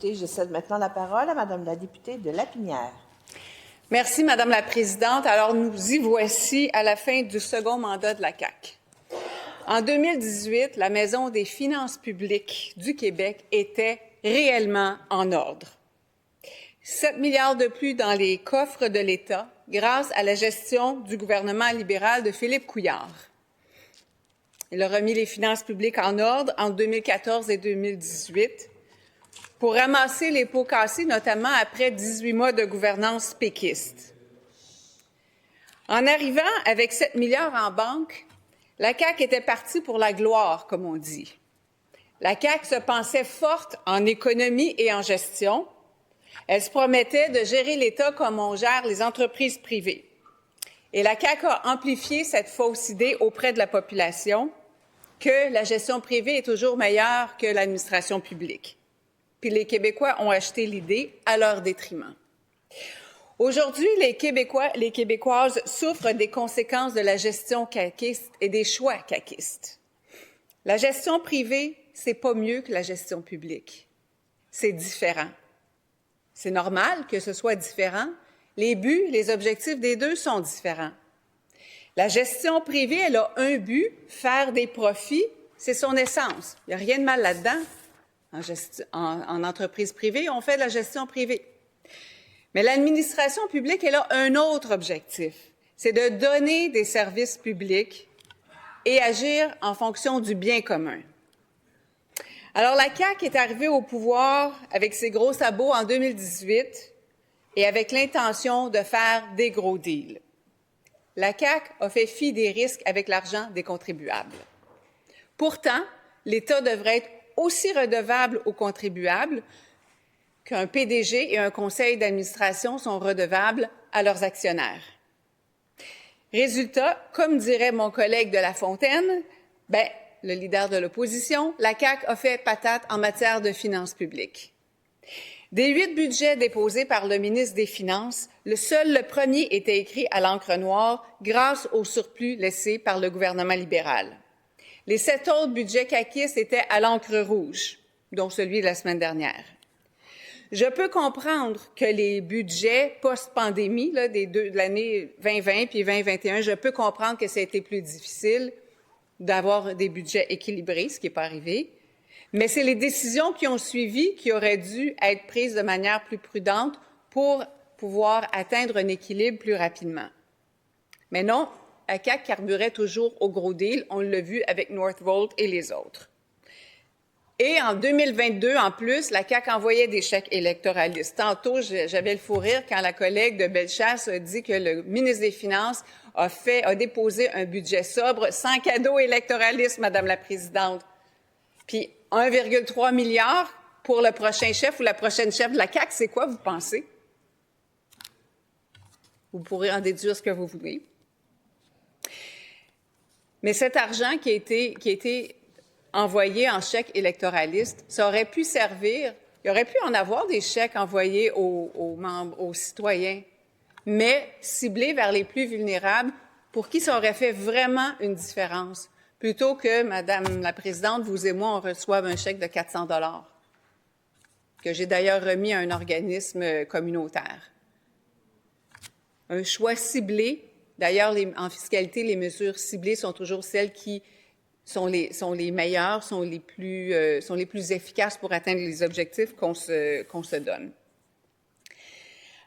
député. Je cède maintenant la parole à Madame la députée de Lapinière. Merci, Madame la Présidente. Alors, nous y voici à la fin du second mandat de la CAQ. En 2018, la Maison des finances publiques du Québec était réellement en ordre. 7 milliards de plus dans les coffres de l'État grâce à la gestion du gouvernement libéral de Philippe Couillard. Il a remis les finances publiques en ordre entre 2014 et 2018 pour ramasser les pots cassés, notamment après 18 mois de gouvernance péquiste. En arrivant avec 7 milliards en banque, la CAQ était partie pour la gloire, comme on dit. La CAQ se pensait forte en économie et en gestion. Elle se promettait de gérer l'État comme on gère les entreprises privées. Et la CAQ a amplifié cette fausse idée auprès de la population que la gestion privée est toujours meilleure que l'administration publique. Puis les Québécois ont acheté l'idée à leur détriment. Aujourd'hui, les Québécoises souffrent des conséquences de la gestion caquiste et des choix caquistes. La gestion privée, c'est pas mieux que la gestion publique. C'est différent. C'est normal que ce soit différent. Les buts, les objectifs des deux sont différents. La gestion privée, elle a un but, faire des profits, c'est son essence. Il n'y a rien de mal là-dedans. En entreprise privée, on fait de la gestion privée. Mais l'administration publique, elle a un autre objectif, c'est de donner des services publics et agir en fonction du bien commun. Alors, la CAQ est arrivée au pouvoir avec ses gros sabots en 2018 et avec l'intention de faire des gros deals. La CAQ a fait fi des risques avec l'argent des contribuables. Pourtant, l'État devrait être aussi redevable aux contribuables qu'un PDG et un conseil d'administration sont redevables à leurs actionnaires. Résultat, comme dirait mon collègue de La Fontaine, le leader de l'opposition, la CAQ a fait patate en matière de finances publiques. Des 8 budgets déposés par le ministre des Finances, le premier était écrit à l'encre noire grâce au surplus laissé par le gouvernement libéral. Les 7 autres budgets caquistes étaient à l'encre rouge, dont celui de la semaine dernière. Je peux comprendre que les budgets post-pandémie, de l'année 2020 puis 2021, je peux comprendre que ça a été plus difficile d'avoir des budgets équilibrés, ce qui n'est pas arrivé. Mais c'est les décisions qui ont suivi qui auraient dû être prises de manière plus prudente pour pouvoir atteindre un équilibre plus rapidement. Mais non, la CAQ carburait toujours au gros deal. On l'a vu avec Northvolt et les autres. Et en 2022, en plus, la CAQ envoyait des chèques électoralistes. Tantôt, j'avais le fou rire quand la collègue de Bellechasse a dit que le ministre des Finances a déposé un budget sobre sans cadeau électoraliste, Madame la Présidente. Puis 1,3 milliard pour le prochain chef ou la prochaine chef de la CAQ, c'est quoi, vous pensez? Vous pourrez en déduire ce que vous voulez. Mais cet argent qui a été envoyé en chèque électoraliste, ça aurait pu servir, il aurait pu en avoir des chèques envoyés aux membres, aux citoyens, mais ciblés vers les plus vulnérables, pour qui ça aurait fait vraiment une différence, plutôt que, Madame la Présidente, vous et moi, on reçoive un chèque de 400 $, que j'ai d'ailleurs remis à un organisme communautaire. Un choix ciblé. D'ailleurs, en fiscalité, les mesures ciblées sont toujours celles qui sont les meilleures, sont les plus efficaces pour atteindre les objectifs qu'on se donne.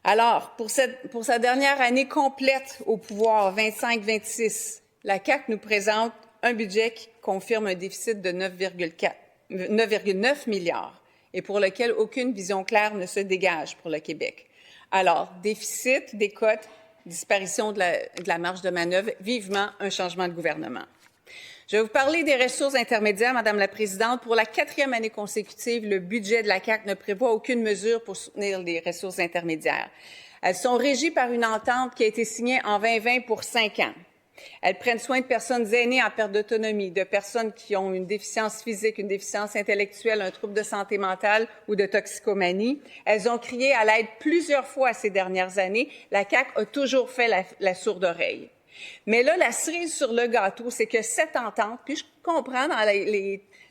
Alors, pour sa dernière année complète au pouvoir, 25-26, la CAQ nous présente un budget qui confirme un déficit de 9,9 milliards et pour lequel aucune vision claire ne se dégage pour le Québec. Alors, déficit, décote, disparition de la marge de manœuvre, vivement un changement de gouvernement. Je vais vous parler des ressources intermédiaires, Madame la Présidente. Pour la 4e année consécutive, le budget de la CAQ ne prévoit aucune mesure pour soutenir les ressources intermédiaires. Elles sont régies par une entente qui a été signée en 2020 pour 5 ans. Elles prennent soin de personnes aînées en perte d'autonomie, de personnes qui ont une déficience physique, une déficience intellectuelle, un trouble de santé mentale ou de toxicomanie. Elles ont crié à l'aide plusieurs fois ces dernières années. La CAQ a toujours fait la sourde oreille. Mais là, la cerise sur le gâteau, c'est que cette entente, puis je comprends dans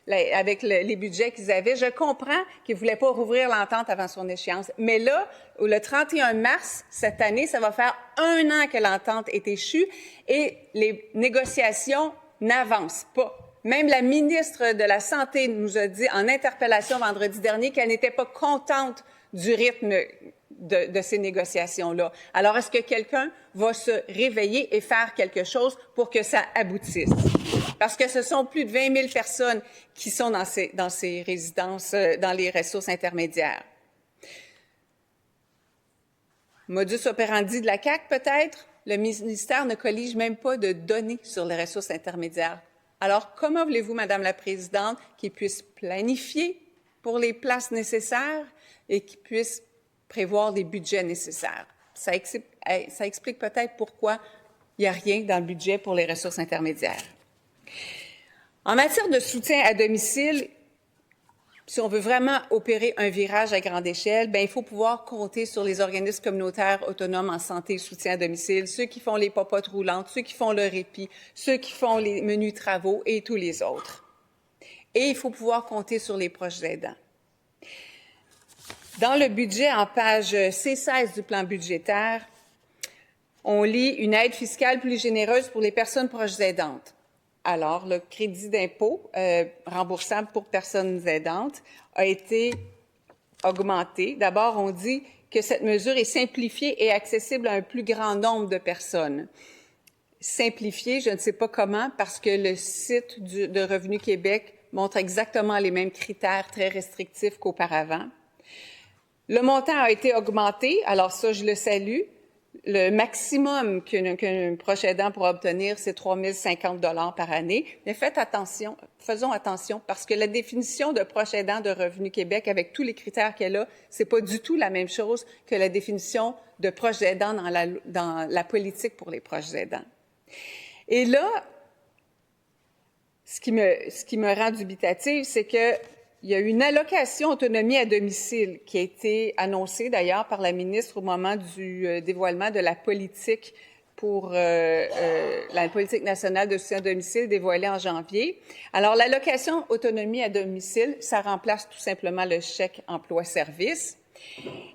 avec les budgets qu'ils avaient. Je comprends qu'ils ne voulaient pas rouvrir l'entente avant son échéance. Mais là, le 31 mars, cette année, ça va faire 1 an que l'entente est échue et les négociations n'avancent pas. Même la ministre de la Santé nous a dit en interpellation vendredi dernier qu'elle n'était pas contente du rythme de ces négociations-là. Alors, est-ce que quelqu'un va se réveiller et faire quelque chose pour que ça aboutisse? Parce que ce sont plus de 20 000 personnes qui sont dans ces résidences, dans les ressources intermédiaires. Modus operandi de la CAQ, peut-être? Le ministère ne collige même pas de données sur les ressources intermédiaires. Alors, comment voulez-vous, Madame la Présidente, qu'ils puissent planifier pour les places nécessaires et qu'ils puissent prévoir des budgets nécessaires? Ça explique peut-être pourquoi il n'y a rien dans le budget pour les ressources intermédiaires. En matière de soutien à domicile, si on veut vraiment opérer un virage à grande échelle, il faut pouvoir compter sur les organismes communautaires autonomes en santé et soutien à domicile, ceux qui font les popotes roulantes, ceux qui font le répit, ceux qui font les menus travaux et tous les autres. Et il faut pouvoir compter sur les proches aidants. Dans le budget, en page C16 du plan budgétaire, on lit une aide fiscale plus généreuse pour les personnes proches aidantes. Alors, le crédit d'impôt remboursable pour personnes aidantes a été augmenté. D'abord, on dit que cette mesure est simplifiée et accessible à un plus grand nombre de personnes. Simplifiée, je ne sais pas comment, parce que le site de Revenu Québec montre exactement les mêmes critères très restrictifs qu'auparavant. Le montant a été augmenté, alors ça, je le salue. Le maximum qu'un proche aidant pourra obtenir, c'est 3 050 $ par année. Mais faisons attention, parce que la définition de proche aidant de Revenu Québec, avec tous les critères qu'elle a, c'est pas du tout la même chose que la définition de proche aidant dans la politique pour les proches aidants. Et là, ce qui me rend dubitative, c'est que il y a une allocation autonomie à domicile qui a été annoncée d'ailleurs par la ministre au moment du dévoilement de la politique pour la politique nationale de soutien à domicile dévoilée en janvier. Alors, l'allocation autonomie à domicile, ça remplace tout simplement le chèque emploi-service.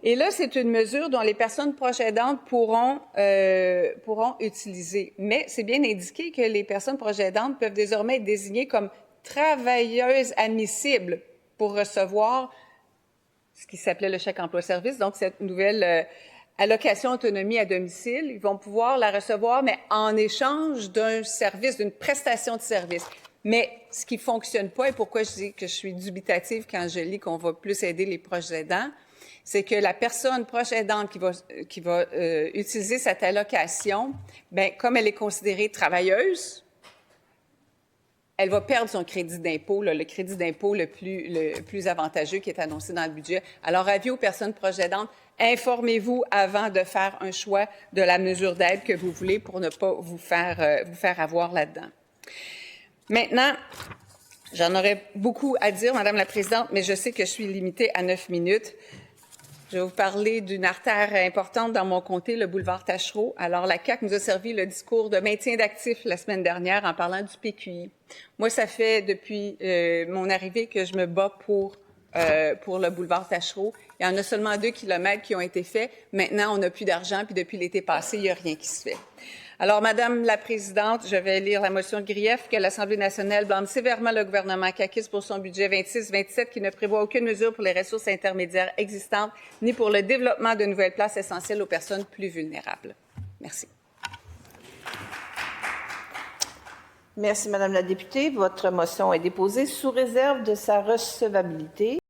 Et là, c'est une mesure dont les personnes proches aidantes pourront utiliser. Mais c'est bien indiqué que les personnes proches aidantes peuvent désormais être désignées comme travailleuses admissibles pour recevoir ce qui s'appelait le chèque emploi-service, donc cette nouvelle allocation autonomie à domicile. Ils vont pouvoir la recevoir, mais en échange d'un service, d'une prestation de service. Mais ce qui ne fonctionne pas, et pourquoi je dis que je suis dubitative quand je lis qu'on va plus aider les proches aidants, c'est que la personne proche aidante qui va utiliser cette allocation, comme elle est considérée travailleuse, elle va perdre son crédit d'impôt, le crédit d'impôt le plus avantageux qui est annoncé dans le budget. Alors, avis aux personnes proches aidantes, informez-vous avant de faire un choix de la mesure d'aide que vous voulez pour ne pas vous faire avoir là-dedans. Maintenant, j'en aurais beaucoup à dire, Madame la Présidente, mais je sais que je suis limitée à 9 minutes. Je vais vous parler d'une artère importante dans mon comté, le boulevard Taschereau. Alors, la CAQ nous a servi le discours de maintien d'actifs la semaine dernière en parlant du PQI. Moi, ça fait depuis mon arrivée que je me bats pour le boulevard Taschereau. Il y en a seulement 2 kilomètres qui ont été faits. Maintenant, on n'a plus d'argent, puis depuis l'été passé, il n'y a rien qui se fait. Alors, Madame la Présidente, je vais lire la motion de grief que l'Assemblée nationale blâme sévèrement le gouvernement caquiste pour son budget 26-27 qui ne prévoit aucune mesure pour les ressources intermédiaires existantes ni pour le développement de nouvelles places essentielles aux personnes plus vulnérables. Merci. Merci, Madame la députée. Votre motion est déposée sous réserve de sa recevabilité.